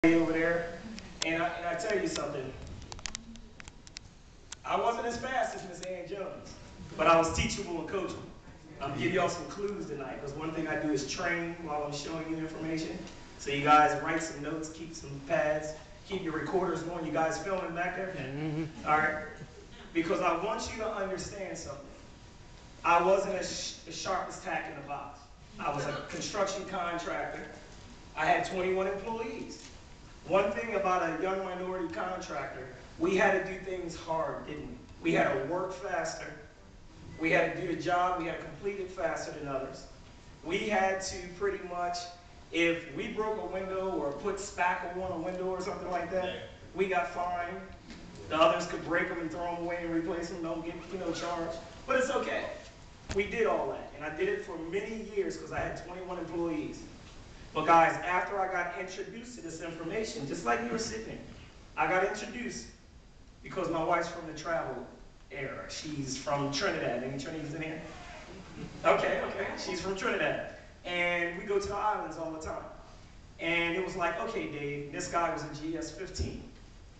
over there, and I tell you something, I wasn't as fast as Miss Ann Jones, but I was teachable and coachable. I'm gonna give y'all some clues tonight, because one thing I do is train while I'm showing you information. So you guys write some notes, keep some pads, keep your recorders going. You guys filming back there? All right? Because I want you to understand something. I wasn't as sharp as tack in the box. I was a construction contractor. I had 21 employees. One thing about a young minority contractor, we had to do things hard, didn't we? We had to work faster. We had to do the job. We had to complete it faster than others. We had to pretty much, if we broke a window or put spackle on a window or something like that, we got fined. The others could break them and throw them away and replace them, don't get charged. But it's okay. We did all that, and I did it for many years because I had 21 employees. But guys, after I got introduced to this information, just like you were sitting, I got introduced because my wife's from the travel era. She's from Trinidad. Any Trinidadians in here? Okay. She's from Trinidad. And we go to the islands all the time. And it was like, okay, Dave, this guy was a GS-15,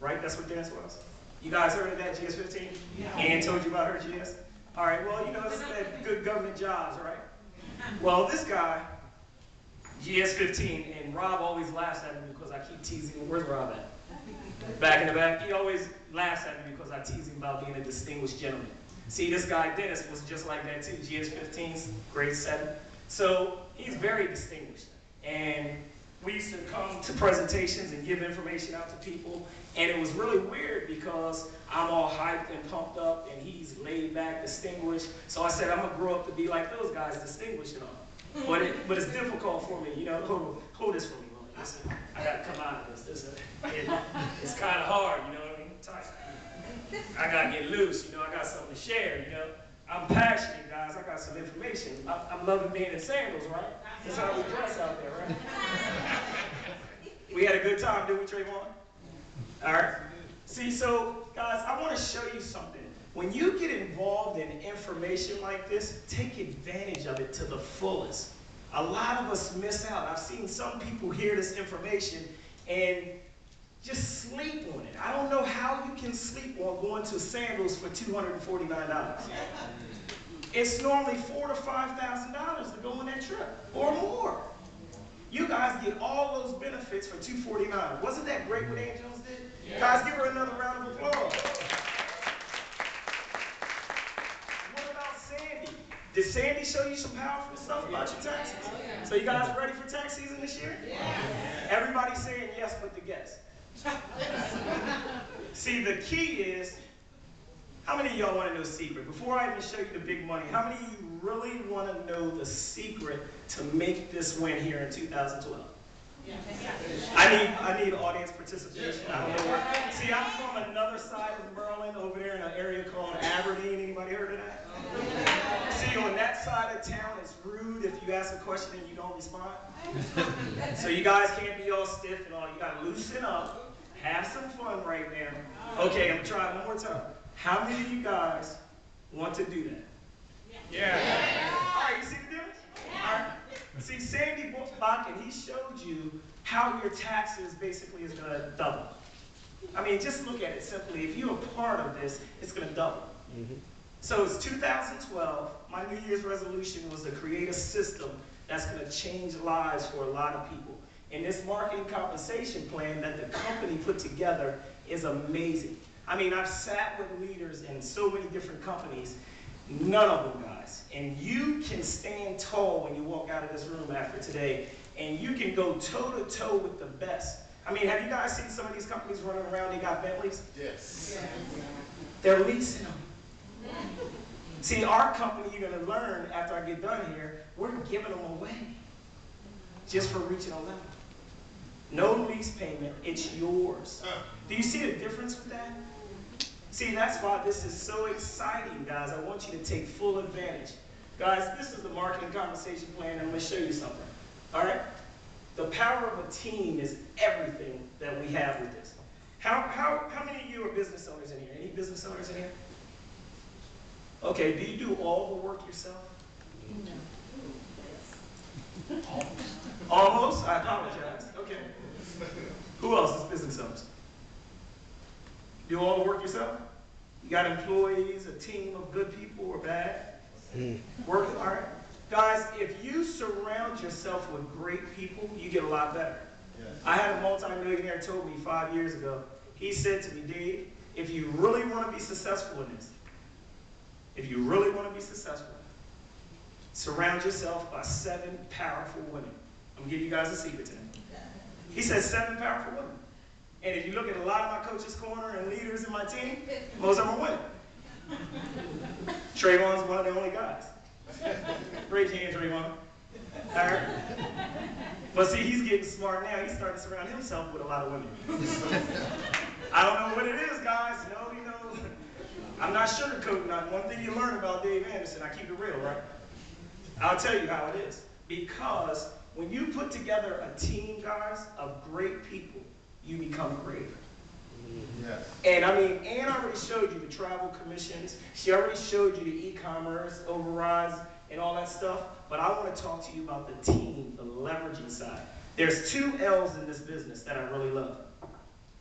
right? That's what this was? You guys heard of that GS-15? Yeah. Ann told you about her GS? All right, well, it's that good government jobs, right? Well, this guy, GS-15, and Rob always laughs at me because I keep teasing him. Where's Rob at? Back in the back. He always laughs at me because I tease him about being a distinguished gentleman. See, this guy, Dennis, was just like that too. GS-15's grade 7. So he's very distinguished. And we used to come to presentations and give information out to people. And it was really weird because I'm all hyped and pumped up, and he's laid back, distinguished. So I said, I'm going to grow up to be like those guys, distinguished and all. But it's difficult for me, hold this for me, Willie. Listen, I got to come out of this. It's kind of hard, you know what I mean? Tight. I got to get loose, I got something to share, I'm passionate, guys. I got some information. I'm loving being in sandals, right? That's how we dress out there, right? We had a good time, didn't we, Trayvon? All right. See, so, guys, I want to show you something. When you get involved in information like this, take advantage of it to the fullest. A lot of us miss out. I've seen some people hear this information and just sleep on it. I don't know how you can sleep on going to sandals for $249. It's normally $4,000 to $5,000 to go on that trip, or more. You guys get all those benefits for $249. Wasn't that great what Ann Jones did? Yeah. Guys, give her another round of applause. What about Sandy? Did Sandy show you some powerful stuff about your taxes? So you guys ready for tax season this year? Yeah. Everybody's saying yes but the guess. See, the key is, how many of y'all want to know the secret? Before I even show you the big money, how many of you really want to know the secret to make this win here in 2012? Yeah. I need audience participation. I don't know where. See, I'm from another side of Maryland, over there in an area called Aberdeen. Anybody heard of that? See, on that side of town, it's rude if you ask a question and you don't respond. So you guys can't be all stiff and all. You got to loosen up, have some fun right now. Okay, I'm going to try one more time. How many of you guys want to do that? Yeah. All right, you see the difference? All right. See, Sandy Bakken, he showed you how your taxes basically is going to double. I mean, just look at it simply. If you're a part of this, it's going to double. So it's 2012. My New Year's resolution was to create a system that's going to change lives for a lot of people. And this marketing compensation plan that the company put together is amazing. I mean, I've sat with leaders in so many different companies, none of them, guys. And you can stand tall when you walk out of this room after today, and you can go toe-to-toe with the best. I mean, have you guys seen some of these companies running around, they got Bentleys? Yes. They're leasing them. See, our company, you're going to learn after I get done here, we're giving them away just for reaching a level. No lease payment, it's yours. Do you see the difference with that? See, that's why this is so exciting, guys. I want you to take full advantage. Guys, this is the marketing compensation plan, and I'm going to show you something. All right? The power of a team is everything that we have with this. How many of you are business owners in here? Any business owners in here? Okay, do you do all the work yourself? No. Almost? I apologize. Okay. Who else? themselves? Do all the work yourself? You got employees, a team of good people or bad? Work, all right? Guys, if you surround yourself with great people, you get a lot better. Yes. I had a multimillionaire told me 5 years ago, he said to me, Dave, if you really want to be successful in this, surround yourself by 7 powerful women. I'm going to give you guys a secret today. He said 7 powerful women. And if you look at a lot of my coaches' corner and leaders in my team, most of them are women. Trayvon's one of the only guys. Raise your hand, Trayvon. All right. But see, he's getting smart now. He's starting to surround himself with a lot of women. I don't know what it is, guys. No, you know, I'm not sugarcoating nothing. One thing you learn about Dave Anderson, I keep it real, right? I'll tell you how it is. Because when you put together a team, guys, of great people, you become great. Yes. And I mean, Ann already showed you the travel commissions. She already showed you the e-commerce, overrides, and all that stuff. But I want to talk to you about the team, the leveraging side. There's 2 L's in this business that I really love.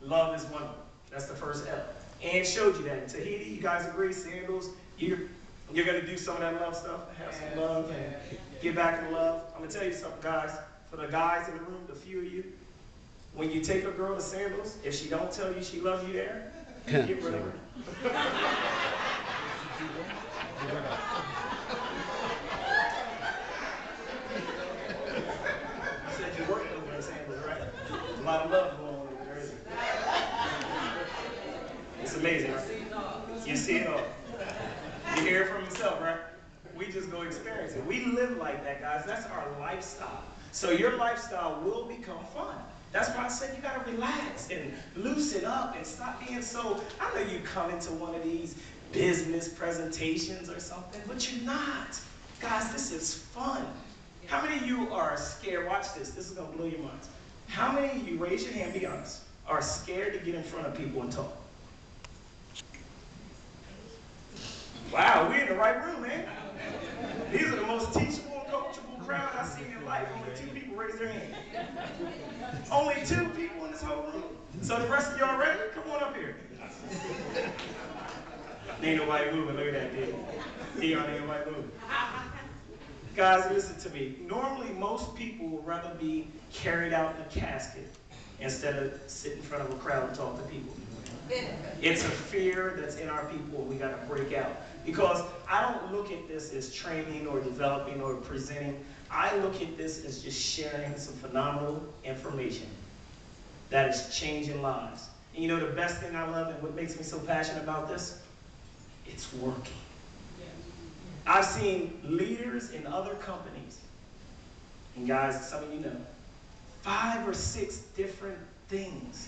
Love is one of them. That's the first L. Ann showed you that. In Tahiti, you guys agree, sandals, you're going to do some of that love stuff, have some love, and get back in love. I'm going to tell you something, guys. For the guys in the room, the few of you, when you take a girl to sandals, if she don't tell you she loves you there, get rid of her. You said you worked over in sandals, right? A lot of love going on over there, isn't it? It's amazing, right? You see it all. You hear it from yourself, right? We just go experience it. We live like that, guys. That's our lifestyle. So your lifestyle will become fun. That's why I said you gotta relax and loosen up and stop being so, I know you come into one of these business presentations or something, but you're not. Guys, this is fun. How many of you are scared? Watch this, this is gonna blow your minds. How many of you, raise your hand, be honest, are scared to get in front of people and talk? Wow, we're in the right room, man. These are the most teachable, coachable crowd I've seen in life. Only 2 people raise their hand. Only 2 people in this whole room. So the rest of y'all ready? Come on up here. Ain't nobody moving. Look at that, dude. Dion, ain't nobody moving. Guys, listen to me. Normally, most people would rather be carried out in a casket instead of sit in front of a crowd and talk to people. It's a fear that's in our people, and we got to break out. Because I don't look at this as training or developing or presenting. I look at this as just sharing some phenomenal information that is changing lives. And you know the best thing I love and what makes me so passionate about this? It's working. I've seen leaders in other companies, and guys, some of you know, 5 or 6 different things,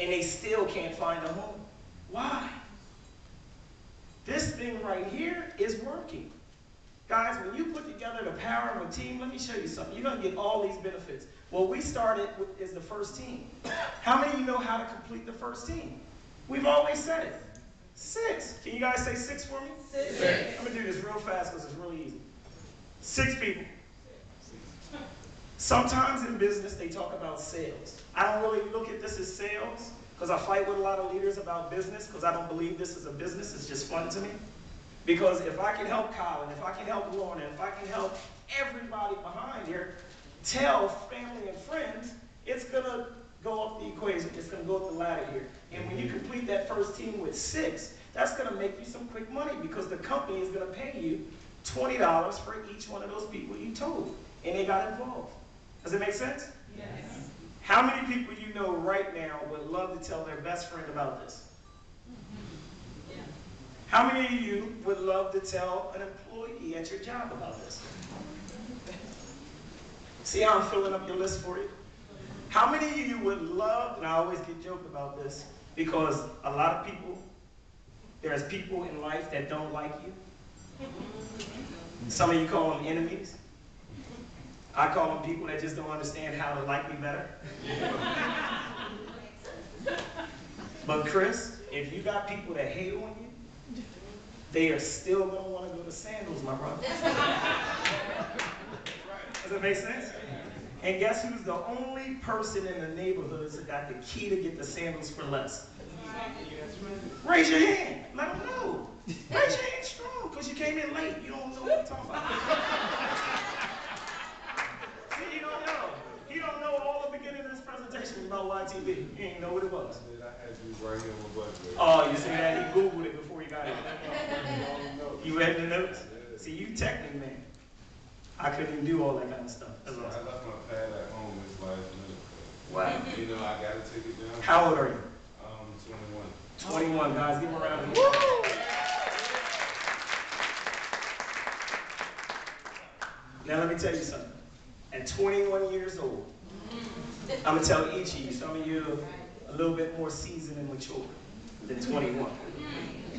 and they still can't find a home. Why? This thing right here is working. Guys, when you put together the power of a team, let me show you something. You're going to get all these benefits. What we started with is the first team. How many of you know how to complete the first team? We've always said it. 6. Can you guys say 6 for me? 6. I'm going to do this real fast because it's really easy. 6 people. Sometimes in business, they talk about sales. I don't really look at this as sales because I fight with a lot of leaders about business because I don't believe this is a business. It's just fun to me. Because if I can help Colin, if I can help Lorna, if I can help everybody behind here tell family and friends, it's going to go up the equation. It's going to go up the ladder here. And when you complete that first team with 6, that's going to make you some quick money because the company is going to pay you $20 for each one of those people you told. And they got involved. Does it make sense? Yes. How many people you know right now would love to tell their best friend about this? How many of you would love to tell an employee at your job about this? See how I'm filling up your list for you? How many of you would love, and I always get joked about this, because a lot of people, there's people in life that don't like you. Some of you call them enemies. I call them people that just don't understand how to like me better. But Chris, if you got people that hate on you, they are still going to want to go to sandals, my brother. Does that make sense? And guess who's the only person in the neighborhoods that got the key to get the sandals for less? Raise your hand. Let them know. Raise your hand strong, because you came in late. You don't know what I'm talking about. See, you don't know. He don't know all the beginning of this presentation about YTB. He didn't know what it was. I had you right here on my butt. Oh, you see that? He Googled it before he got it. You read the notes? See, you technically, man. I couldn't even do all that kind of stuff. That's awesome. I left my pad at home this last minute. Wow. You know, I gotta take it down. How old are you? 21. 21, guys. Give him a round of applause. Now let me tell you something. At 21 years old, I'm gonna tell each of you, some of you a little bit more seasoned and mature than 21.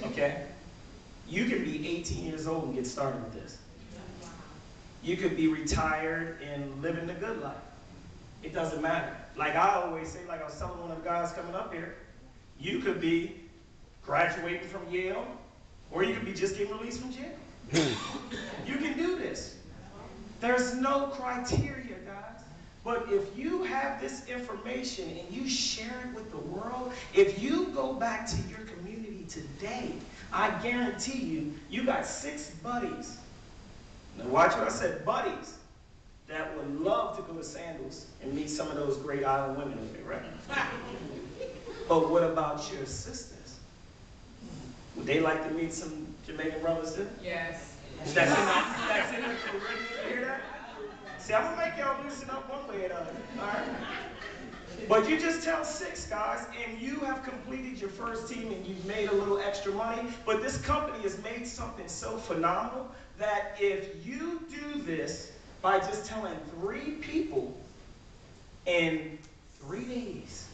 Okay? You can be 18 years old and get started with this. You could be retired and living the good life. It doesn't matter. Like I always say, like I was telling one of the guys coming up here, you could be graduating from Yale, or you could be just getting released from jail. You can do this. There's no criteria, guys. But if you have this information and you share it with the world, if you go back to your community today, I guarantee you, you got 6 buddies. Now watch what I said, buddies that would love to go to Sandals and meet some of those great island women over there, right? But what about your sisters? Would they like to meet some Jamaican brothers too? Yes. That's it. You hear that? See, I'm gonna make y'all loosen up one way or another. All right? But you just tell 6 guys, and you have completed your first team, and you've made a little extra money. But this company has made something so phenomenal that if you do this by just telling 3 people in 3 days,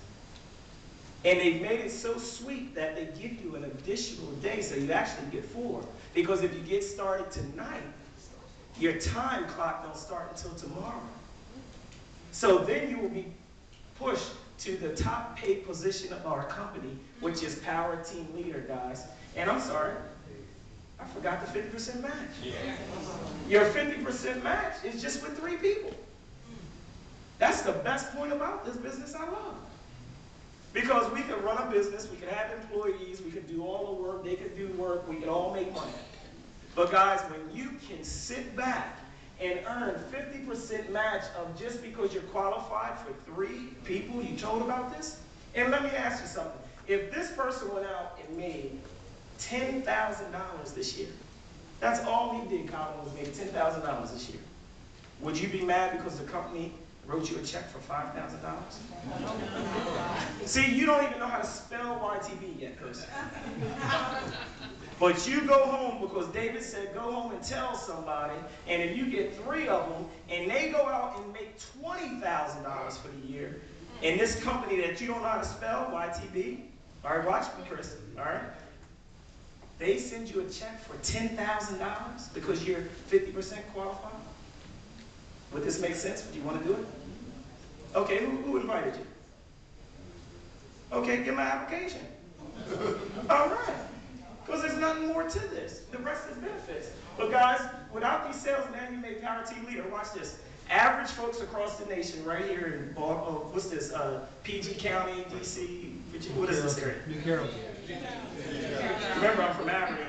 and they've made it so sweet that they give you an additional day, so you actually get 4. Because if you get started tonight, your time clock don't start until tomorrow. So then you will be pushed to the top paid position of our company, which is Power Team Leader, guys. And I'm sorry, I forgot the 50% match. Yeah. Your 50% match is just with 3 people. That's the best point about this business I love. Because we can run a business, we can have employees, we can do all the work, they can do work, we can all make money. But guys, when you can sit back and earn 50% match of just because you're qualified for 3 people you told about this, and let me ask you something. If this person went out and made $10,000 this year, that's all he did, Colin, was make $10,000 this year. Would you be mad because the company wrote you a check for $5,000? See, you don't even know how to spell YTB yet, person. But you go home because David said go home and tell somebody, and if you get 3 of them, and they go out and make $20,000 for the year, and this company that you don't know how to spell, YTB, all right, watch me, Chris, all right? They send you a check for $10,000 because you're 50% qualified? Would this make sense? Would you want to do it? Okay, who invited you? Okay, give my application. All right. Because there's nothing more to this. The rest is benefits. But guys, without these sales, now you make Power Team Leader. Watch this. Average folks across the nation, right here in what's this? PG County, DC, Virginia. What is this area? New Carrollton. Remember, I'm from Aberdeen.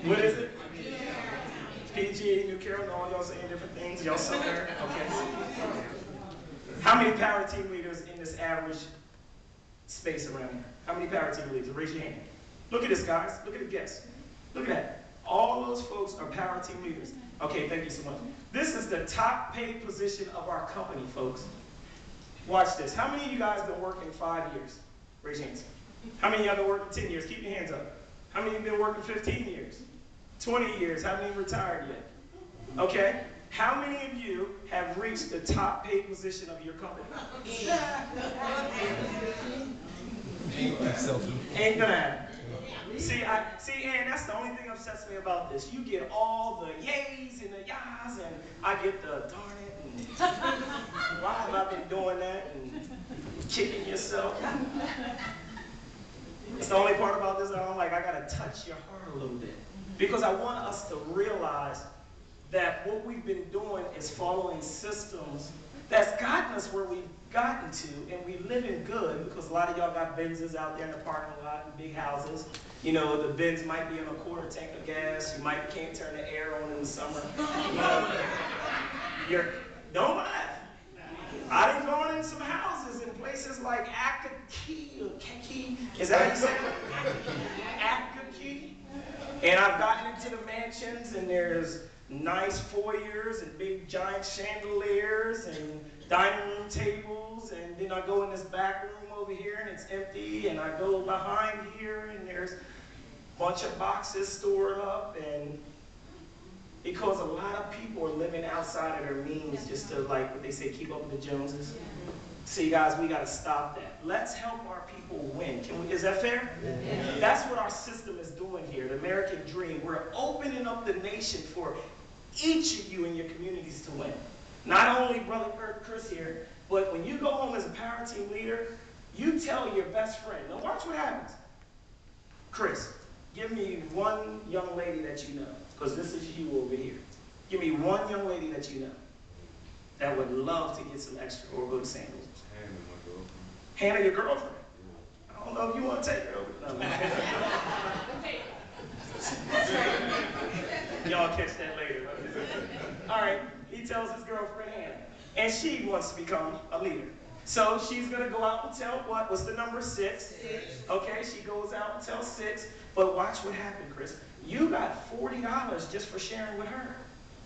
What is it? PG, New Carrollton, all y'all saying different things. Y'all somewhere? Okay. How many Power Team Leaders in this average space around here? How many Power Team Leaders? Raise your hand. Look at this, guys. Look at the guests. Look at that. All those folks are Power Team Leaders. Okay, thank you so much. This is the top paid position of our company, folks. Watch this. How many of you guys been working 5 years? Raise your hands. How many of y'all been working 10 years? Keep your hands up. How many of you been working 15 years? 20 years? How many retired yet? Okay. How many of you have reached the top paid position of your company? Ain't gonna happen. See, and that's the only thing upsets me about this. You get all the yays and the yahs, and I get the darn it, and why have I been doing that, and kicking yourself. It's the only part about this that I'm like, I gotta touch your heart a little bit. Because I want us to realize that what we've been doing is following systems that's gotten us where we've gotten to, and we live in good, because a lot of y'all got Benzes out there in the parking lot and big houses. You know, the Benz might be on a quarter tank of gas. You can't turn the air on in the summer. Don't laugh. I done gone in some houses in places like Akaki, or Keki, is that how you say it? Akaki. And I've gotten into the mansions, and there's nice foyers and big giant chandeliers and dining room tables, and then I go in this back room over here and it's empty, and I go behind here and there's a bunch of boxes stored up, and because a lot of people are living outside of their means just to, like what they say, keep up with the Joneses. See, guys, we got to stop that. Let's help our people win. Is that fair? Yeah. That's what our system is doing here, the American dream. We're opening up the nation for each of you in your communities to win. Not only Brother Chris here, but when you go home as a power team leader, you tell your best friend. Now watch what happens. Chris, give me one young lady that you know, because this is you over here. Give me one young lady that you know that would love to get some extra or go to Sandals. Hannah, my girlfriend. Hannah, your girlfriend? I don't know if you want to take her over. No. Y'all catch that later. All right, he tells his girlfriend Hannah, and she wants to become a leader. So she's going to go out and tell what's the number 6? 6. Okay, she goes out and tells 6, but watch what happened, Chris. You got $40 just for sharing with her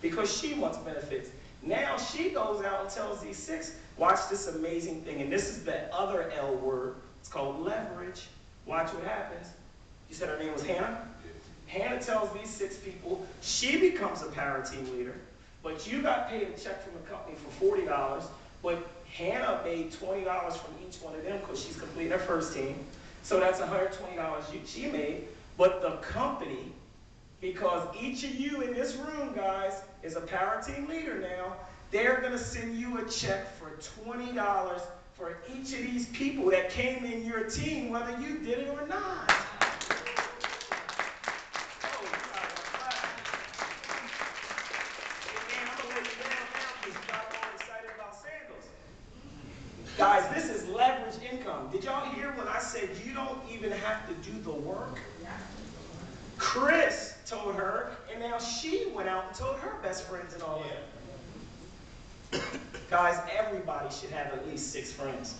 because she wants benefits. Now she goes out and tells these 6, watch this amazing thing, and this is the other L word. It's called leverage. Watch what happens. You said her name was Hannah? Hannah tells these 6 people she becomes a power team leader, but you got paid a check from the company for $40, but Hannah made $20 from each one of them because she's completing her first team. So that's $120 she made, but the company, because each of you in this room, guys, is a power team leader now, they're going to send you a check for $20 for each of these people that came in your team, whether you did it or not. Guys, this is leverage income. Did y'all hear when I said you don't even have to do the work? Chris told her, and now she went out and told her best friends and all that. Guys, everybody should have at least 6 friends.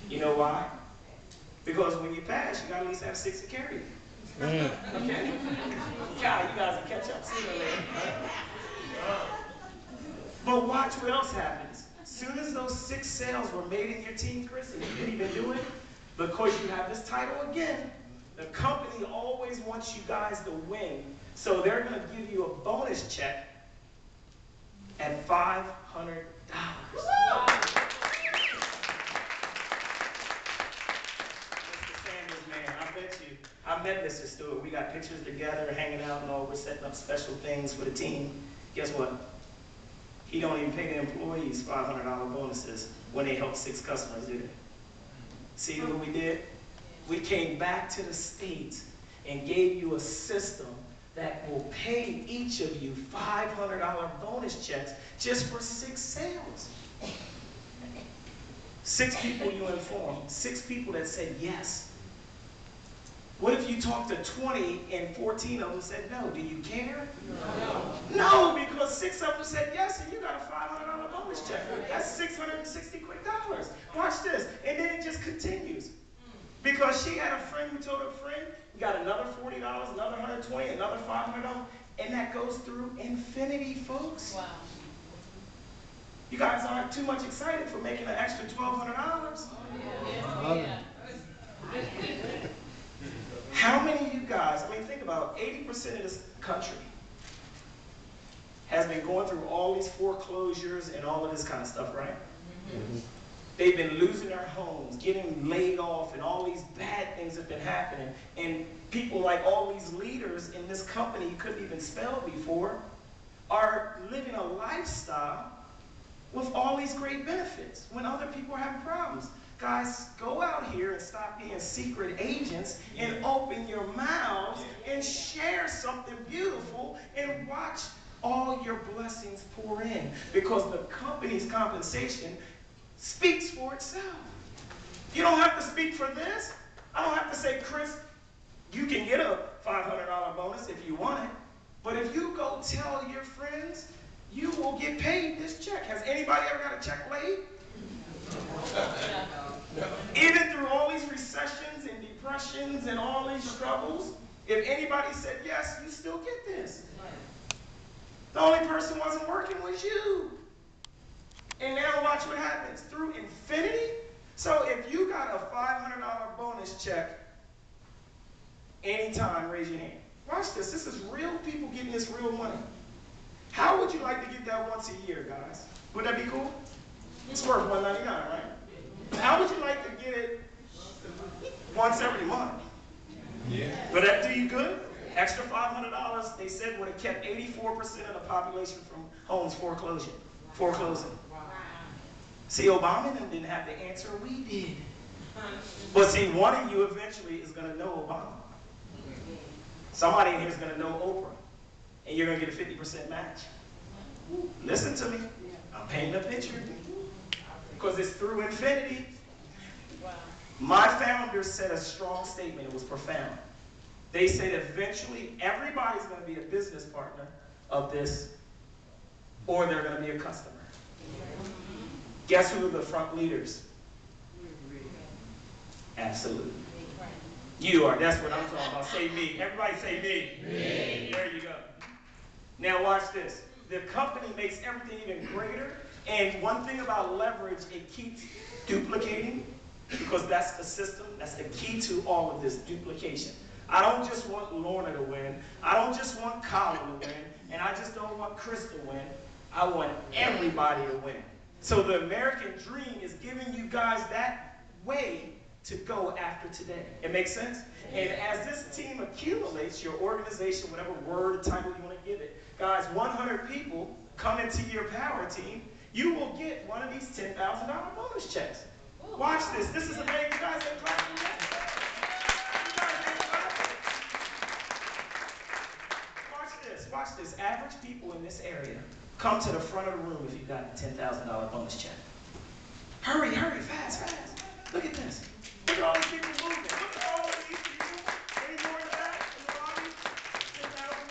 You know why? Because when you pass, you got to at least have 6 to carry you. Okay? God, you guys will catch up sooner or later. But watch what else happens. As soon as those 6 sales were made in your team, Chris, and you didn't even do it, because you have this title again, the company always wants you guys to win. So they're going to give you a bonus check at $500. Mr. Sanders, man, I bet you. I met Mr. Stewart. We got pictures together, hanging out and all. We're setting up special things for the team. Guess what? He don't even pay the employees $500 bonuses when they help 6 customers, do they? See what we did? We came back to the States and gave you a system that will pay each of you $500 bonus checks just for 6 sales. 6 people you informed, 6 people that said yes. What if you talked to 20 and 14 of them said no? Do you care? No, because 6 of them said yes, and you got a $500 bonus check. That's $660 quick dollars. Watch this, and then it just continues. Because she had a friend who told her friend, you got another $40, another $120, another $500, and that goes through infinity, folks. Wow. You guys aren't too much excited for making an extra $1,200. Yeah. How many of you guys, I mean, think about 80% of this country has been going through all these foreclosures and all of this kind of stuff, right? Mm-hmm. They've been losing their homes, getting laid off, and all these bad things have been happening. And people like all these leaders in this company you couldn't even spell before are living a lifestyle with all these great benefits when other people are having problems. Guys, go out here and stop being secret agents and open your mouths and share something beautiful and watch all your blessings pour in, because the company's compensation speaks for itself. You don't have to speak for this. I don't have to say, Chris, you can get a $500 bonus if you want it. But if you go tell your friends, you will get paid this check. Has anybody ever got a check late? No. Even through all these recessions and depressions and all these struggles, if anybody said yes, you still get this. The only person who wasn't working was you. And now watch what happens. Through infinity. So if you got a $500 bonus check anytime, raise your hand. Watch this. This is real people getting this real money. How would you like to get that once a year, guys? Would that be cool? It's worth $199, right? How would you like to get it once every month? Yeah. Would that do you good? Extra $500, they said, would have kept 84% of the population from homes foreclosing. See, Obama and them didn't have the answer, we did. But see, one of you eventually is going to know Obama. Somebody in here is going to know Oprah. And you're going to get a 50% match. Listen to me. I'm painting a picture. Because it's through infinity. My founders said a strong statement. It was profound. They said eventually everybody's going to be a business partner of this, or they're going to be a customer. Guess who are the front leaders? Absolutely. You are. That's what I'm talking about. Say me. Everybody say me. Me. There you go. Now watch this. The company makes everything even greater. And one thing about leverage, it keeps duplicating, because that's the system. That's the key to all of this duplication. I don't just want Lorna to win. I don't just want Colin to win. And I just don't want Chris to win. I want everybody to win. So the American dream is giving you guys that way to go after today. It makes sense? And as this team accumulates, your organization, whatever word or title you want to give it, guys, 100 people come into your power team, you will get one of these $10,000 bonus checks. Watch this. This is amazing. You guys ain't clapping yet. You guys ain't clapping. Watch this. Watch this. Average people in this area, come to the front of the room if you got a $10,000 bonus check. Hurry, hurry, fast, fast. Look at this. Look at all these people moving. Look at all of these people. Any more in the back? In the lobby?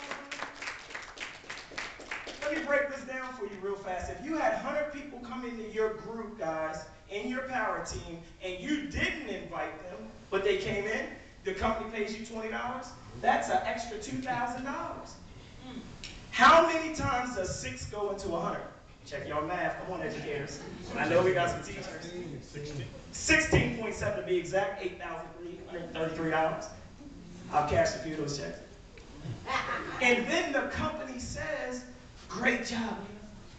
Let me break this down for you real fast. If you had 100 people come into your group, guys, in your power team, and you didn't invite them, but they came in, the company pays you $20, that's an extra $2,000. How many times does 6 go into 100? Check your math. Come on, educators. I know we got some teachers. 16.7 to be exact, $8,333. I'll cash a few of those checks. And then the company says, great job.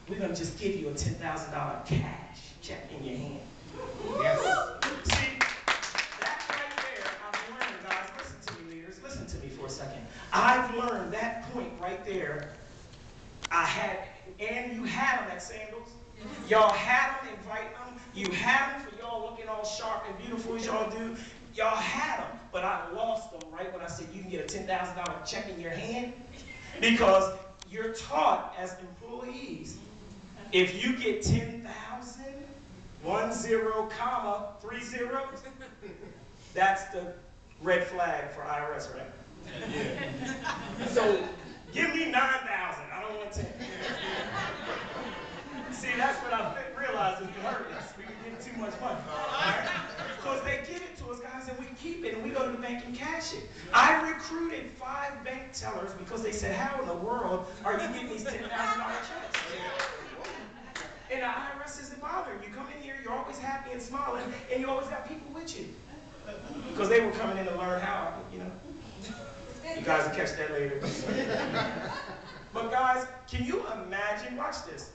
We're going to just give you a $10,000 cash check in your hand. Yes. See, that right there, I've learned, guys, listen to me, leaders. Listen to me for a second. I've learned that point right there. I had, and you had them at Sandals. Y'all had them inviting them. You had them for y'all looking all sharp and beautiful as y'all do. Y'all had them, but I lost them right when I said you can get a $10,000 check in your hand, because you're taught as employees, if you get 10,000, 10, comma, 30, that's the red flag for IRS, right? Yeah. So give me 9,000. I don't want 10. See, that's what I realized is it hurt us. We were getting too much money. Right? Because they give it to us, guys, and we keep it, and we go to the bank and cash it. I recruited 5 bank tellers because they said, how in the world are you getting these $10,000 checks? And the IRS isn't bothering. You come in here, you're always happy and smiling, and you always got people with you. Because they were coming in to learn how, you know. You guys will catch that later. But guys, can you imagine, watch this.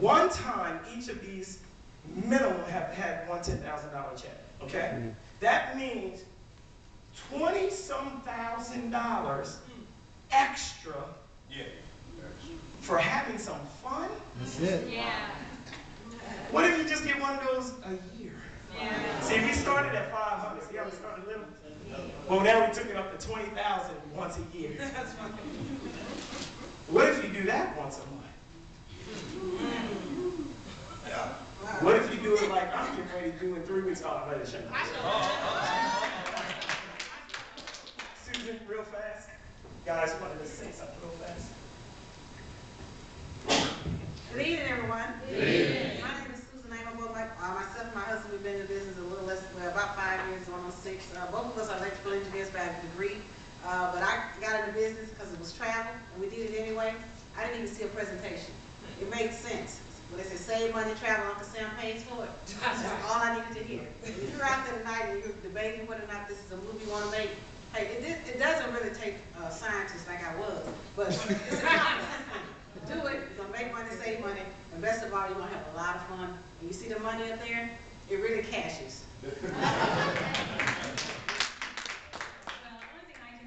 One time, each of these minimum have had one $10,000 check, okay? That means $20-some thousand extra for having some fun. That's it. Yeah. What if you just get one of those a year? Yeah. See, we started at 500. See how we started little? Well, now we took it up to 20,000 once a year. What if do that once a month? What if you do it like I'm getting ready to do in 3 weeks? Oh, I'm ready to shut up. Susan, real fast. Guys, wanted to say something real fast. Good evening, everyone. Good evening. My name is Susan Amo. Myself and my husband, we've been in the business a little less, well, about 5 years, almost 6. Both of us are electrical engineers by degree. But I got in the business because it was travel, and we did it anyway. I didn't even see a presentation. It made sense. When they say save money, travel, Uncle Sam pays for it. That's all I needed to hear. If you're out there tonight and you're debating whether or not this is a movie you want to make, hey, it doesn't really take a scientist like I was, but it's a common sense thing. Do it. You're going to make money, save money, and best of all, you're going to have a lot of fun. And you see the money up there, it really cashes.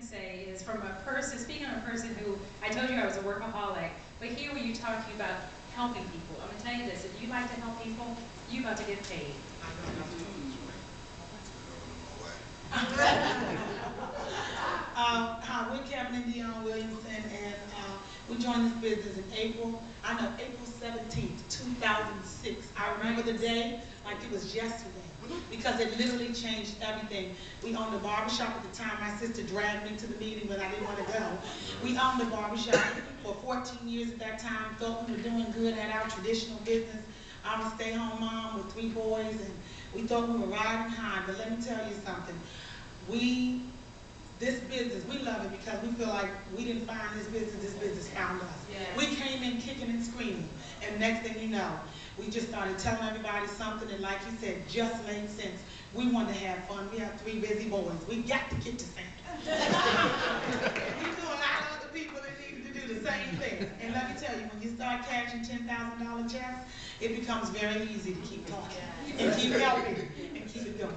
Say is from a person, speaking of a person who, I told you I was a workaholic, but here when you're talking about helping people, I'm going to tell you this, if you like to help people, you got to get paid. Hi, we're Kevin and Dion Williamson, and we joined this business in April 17th, 2006. I remember the day like it was yesterday, because it literally changed everything. We owned a barbershop at the time. My sister dragged me to the meeting, but I didn't want to go. We owned a barbershop for 14 years at that time, thought we were doing good at our traditional business. I'm a stay-home mom with 3 boys, and we thought we were riding high, but let me tell you something. This business, we love it because we feel like we didn't find this business found us. Yes. We came in kicking and screaming, and next thing you know, we just started telling everybody something, and like you said, just made sense. We wanted to have fun. We have 3 busy boys. We got to get to Santa. We knew a lot of other people that needed to do the same thing. And let me tell you, when you start cashing $10,000 checks, it becomes very easy to keep talking and keep helping and keep it going.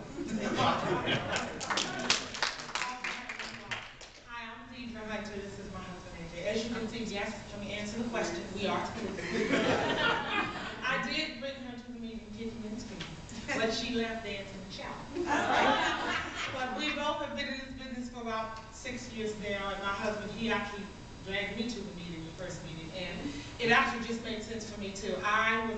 This is my husband, AJ. As you can see, yes, let me answer the question. We are twins. I did bring her to the meeting kicking and screaming, but she left dancing and shouting. But we both have been in this business for about 6 years now, and my husband, he actually dragged me to the meeting, the first meeting, and it actually just made sense for me too. I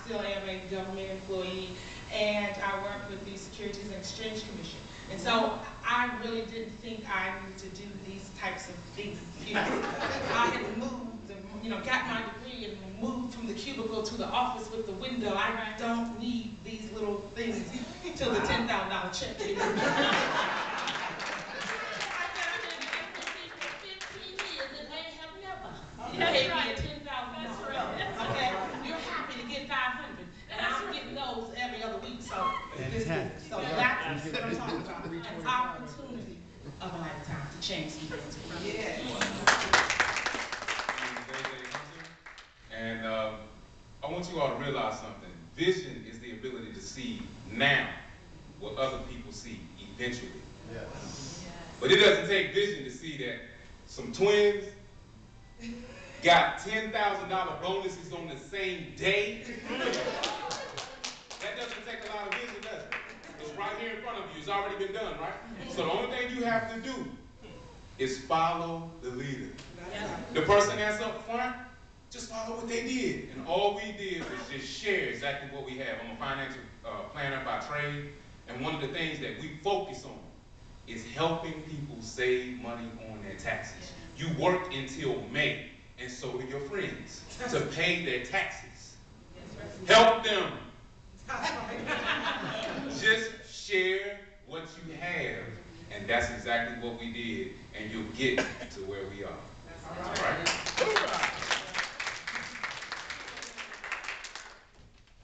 still am a government employee, and I work with the Securities and Exchange Commission. And so I really didn't think I needed to do these types of things. You know, I had moved, got my degree and moved from the cubicle to the office with the window. I don't need these little things till the $10,000 check. I've been in for 15 years and they have never paid me $10,000. Okay, you're happy to get 500, and I'm getting those every other week. So that's what I'm talking about. An opportunity of a lifetime to change some things. Yeah. And I want you all to realize something. Vision is the ability to see now what other people see eventually. Yes. But it doesn't take vision to see that some twins got $10,000 bonuses on the same day. That doesn't take a lot of vision, does it? It's right here in front of you. It's already been done, right? So the only thing you have to do is follow the leader. The person that's up front, just follow what they did. And all we did was just share exactly what we have. I'm a financial planner by trade. And one of the things that we focus on is helping people save money on their taxes. You work until May, and so do your friends, to pay their taxes. Help them. Just share what you have, and that's exactly what we did, and you'll get to where we are. All right?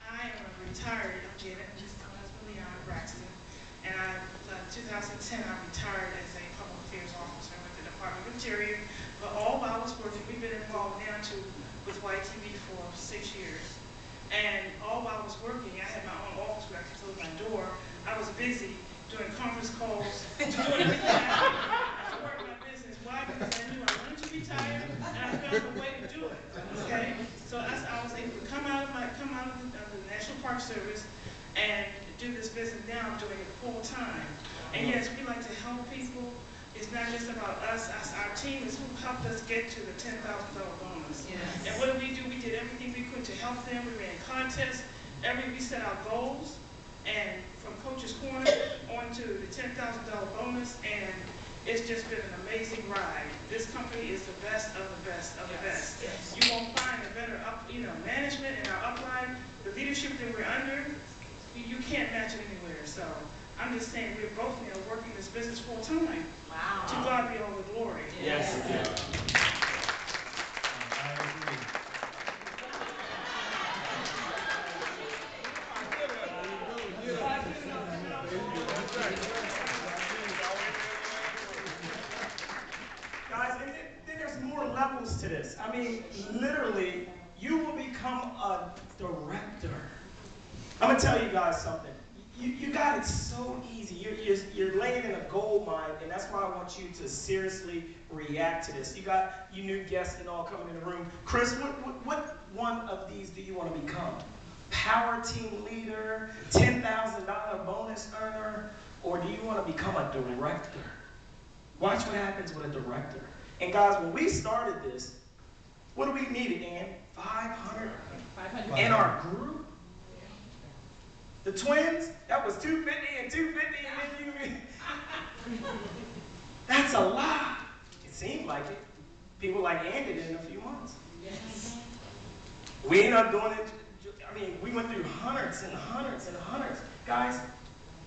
I am a retired, I'm Janet, my husband Leon Braxton, and in 2010 I retired as a public affairs officer with the Department of Interior. But all while I was working, we've been involved now with YTV for 6 years. And all while I was working, I had my own office where I could close my door. I was busy doing conference calls, doing everything to work my business. Why? Because I knew I wanted to retire, and I found a way to do it. Okay, so I was able to come out of the National Park Service and do this business. Now I'm doing it full time. And yes, we like to help people. It's not just about us. Our team is who helped us get to the $10,000 bonus. Yes. And what did we do? We did everything we could to help them. We ran contests. We set our goals. And from Coach's Corner on to the $10,000 bonus. And it's just been an amazing ride. This company is the best of the best of the best. Yes. You won't find a better management in our upline. The leadership that we're under, you can't match it anywhere. So I'm just saying we're both now working this business full time. Wow. To God be all the glory. Yes. Guys, and then there's more levels to this. I mean, literally, you will become a director. I'm gonna tell you guys something. You got it so easy. You're laying in a gold mine, and that's why I want you to seriously react to this. You got you new guests and all coming in the room. Chris, what one of these do you want to become? Power team leader, $10,000 bonus earner, or do you want to become a director? Watch what happens with a director. And guys, when we started this, what do we need, Ann? 500? 500. In our group? The twins, that was 250 and 250, and then you. That's a lot. It seemed like it. People like Ann did it in a few months. Yes. We ended up doing it. I mean, we went through hundreds and hundreds and hundreds. Guys,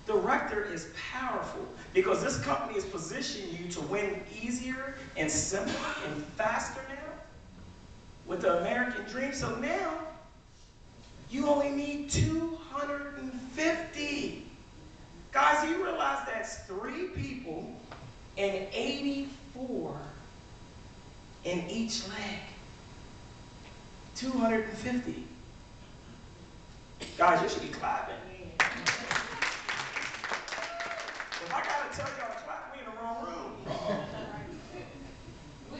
director is powerful because this company is positioning you to win easier and simpler and faster now with the American dream. So now, you only need 250. Guys, you realize that's 3 people and 84 in each leg. 250. Guys, you should be clapping. If I gotta tell y'all to clap, we in the wrong room.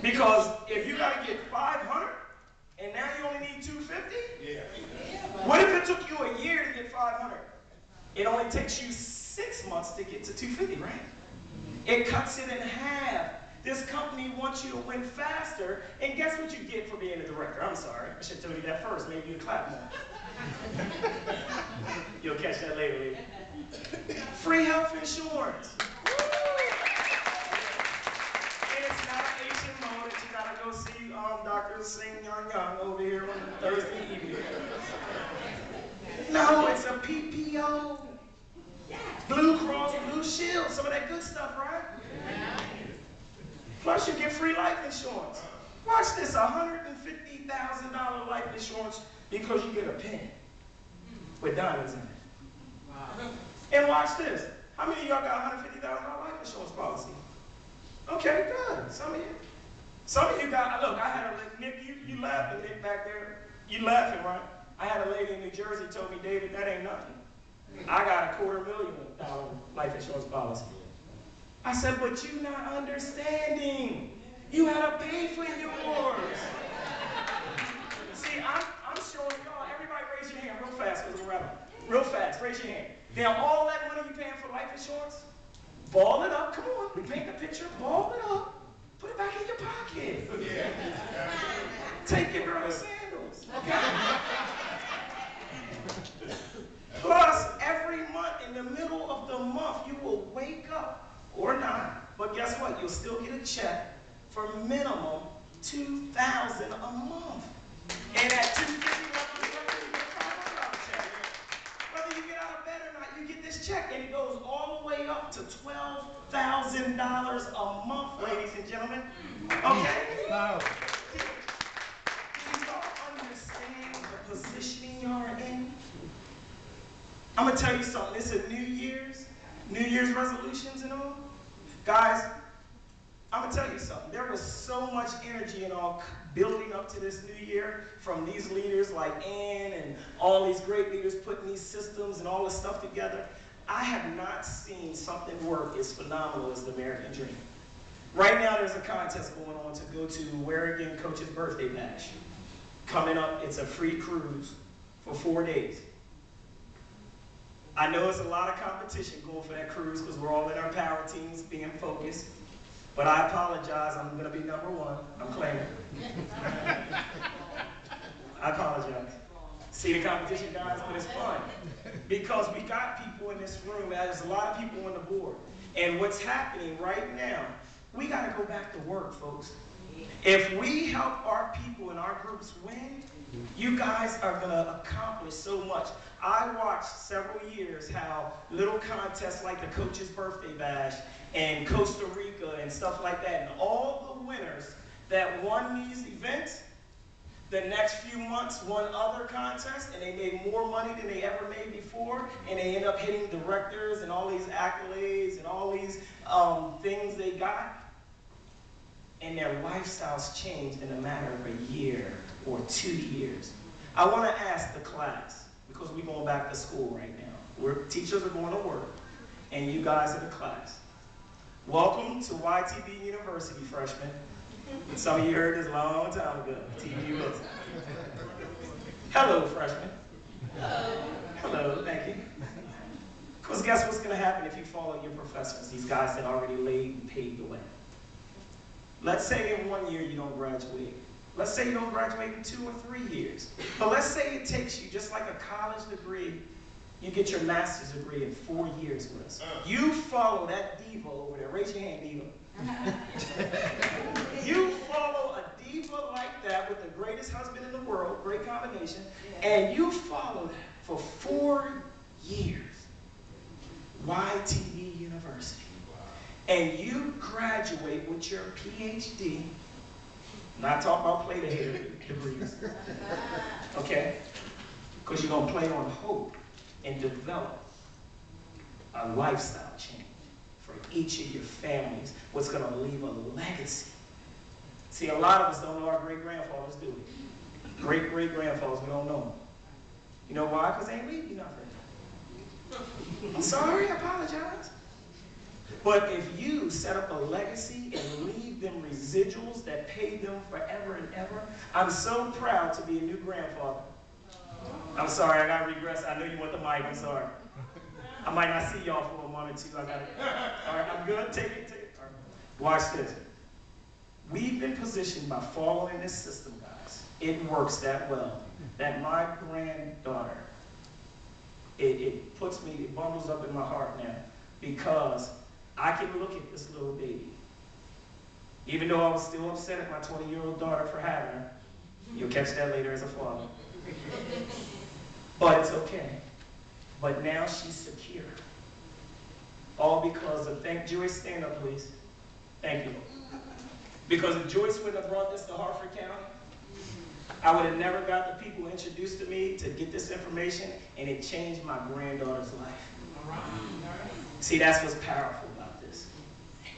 Because if you gotta get 500 and now you only need 250, what if it took you a year to get 500? It only takes you 6 months to get to 250, right? It cuts it in half. This company wants you to win faster, and guess what you get for being a director? I'm sorry, I should have told you that first. Maybe you'd clap more. You'll catch that later, lady. Free health insurance. And it's not an HMO that you gotta go see Dr. Sing Young over here on Thursday evening. No, it's a PPO. Blue Cross, Blue Shield, some of that good stuff, right? Plus you get free life insurance. Watch this, $150,000 life insurance because you get a pen with diamonds in it. Wow. And watch this. How many of y'all got $150,000 life insurance policy? Okay, good. Some of you. Some of you got, look, I had a, Nick, you laughing, Nick, back there. You laughing, right? I had a lady in New Jersey told me, David, that ain't nothing. I got a $250,000 life insurance policy. I said, but you not understanding. You had to pay for yours. See, I'm showing y'all, everybody raise your hand real fast because we're running. Real fast, raise your hand. Now, all that money you paying for life insurance, ball it up. Come on, we paint the picture. Ball it up. Put it back in your pocket. Take your girl's sandals. Okay? Plus, every month, in the middle of the month, you will wake up, or not, but guess what? You'll still get a check for minimum $2,000 a month. And at $250, you get a check. Whether you get out of bed or not, you get this check, and it goes all the way up to $12,000 a month, ladies and gentlemen. Okay? Wow. Do y'all understand the positioning you're in? I'm gonna tell you something. It's a New Year's resolutions and all. Guys, I'm gonna tell you something. There was so much energy and all building up to this new year from these leaders like Ann and all these great leaders putting these systems and all this stuff together. I have not seen something work as phenomenal as the American Dream. Right now there's a contest going on to go to Warrigan Coach's Birthday Bash. Coming up, it's a free cruise for 4 days. I know it's a lot of competition going for that cruise because we're all in our power teams being focused. But I apologize, I'm gonna be number one. I'm claiming. I apologize. See the competition, guys, but it's fun. Because we got people in this room, there's a lot of people on the board. And what's happening right now, we gotta go back to work, folks. If we help our people and our groups win, you guys are gonna accomplish so much. I watched several years how little contests like the Coach's Birthday Bash and Costa Rica and stuff like that, and all the winners that won these events, the next few months won other contests, and they made more money than they ever made before, and they end up hitting directors and all these accolades and all these things they got, and their lifestyles changed in a matter of a year or 2 years. I want to ask the class, because we're going back to school right now. Teachers are going to work, and you guys are the class. Welcome to YTB University, freshmen. Some of you heard this a long time ago. TV was. Hello, freshmen. Hello, thank you. Because guess what's going to happen if you follow your professors, these guys that already laid and paved the way. Let's say in 1 year you don't graduate. Let's say you don't graduate in 2 or 3 years. But let's say it takes you, just like a college degree, you get your master's degree in 4 years with us. You follow that diva over there. Raise your hand, diva. You follow a diva like that with the greatest husband in the world, great combination, and you follow that for 4 years. YTB University. And you graduate with your PhD, not talking about play-to-hater degrees, okay? Because you're going to play on hope and develop a lifestyle change for each of your families, what's going to leave a legacy. See, a lot of us don't know our great-grandfathers, do we? Great-great-grandfathers, we don't know them. You know why? Because they ain't leave you nothing. I'm sorry, I apologize. But if you set up a legacy and leave them residuals that pay them forever and ever, I'm so proud to be a new grandfather. I'm sorry, I got to regress. I know you want the mic, I'm sorry. I might not see y'all for a month or two. I got it. All right, I'm good. Take it. All right. Watch this. We've been positioned by following this system, guys. It works that well. That my granddaughter, it puts me, it bundles up in my heart now, because I can look at this little baby. Even though I was still upset at my 20-year-old daughter for having her. You'll catch that later as a father. But it's okay. But now she's secure. All because of, Joyce, stand up, please. Thank you. Because if Joyce wouldn't have brought this to Harford County, I would have never got the people introduced to me to get this information, and it changed my granddaughter's life. All right. See, that's what's powerful about this.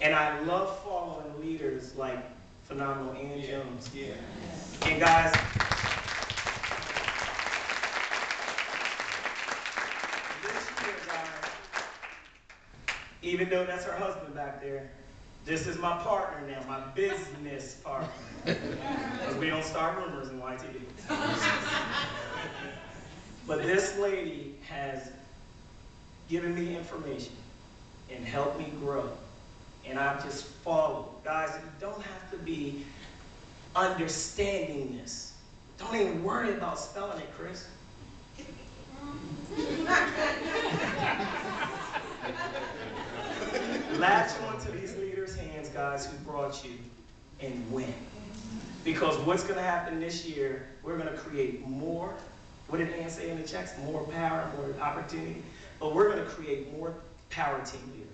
And I love following leaders like phenomenal Ann Jones. Yeah. And guys, even though that's her husband back there, this is my partner now, my business partner. Because we don't start rumors in YTV. But this lady has given me information and helped me grow. And I've just followed. Guys, you don't have to be understanding this. Don't even worry about spelling it, Chris. Latch onto these leaders' hands, guys, who brought you, and win. Because what's going to happen this year, we're going to create more. What did Ann say in the checks? More power, more opportunity. But we're going to create more power team leaders.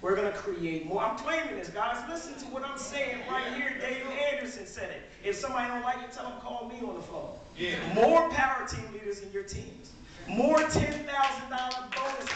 We're going to create more. I'm claiming this, guys. Listen to what I'm saying right here. David Anderson said it. If somebody don't like it, tell them call me on the phone. Yeah. More power team leaders in your teams. More $10,000 bonus.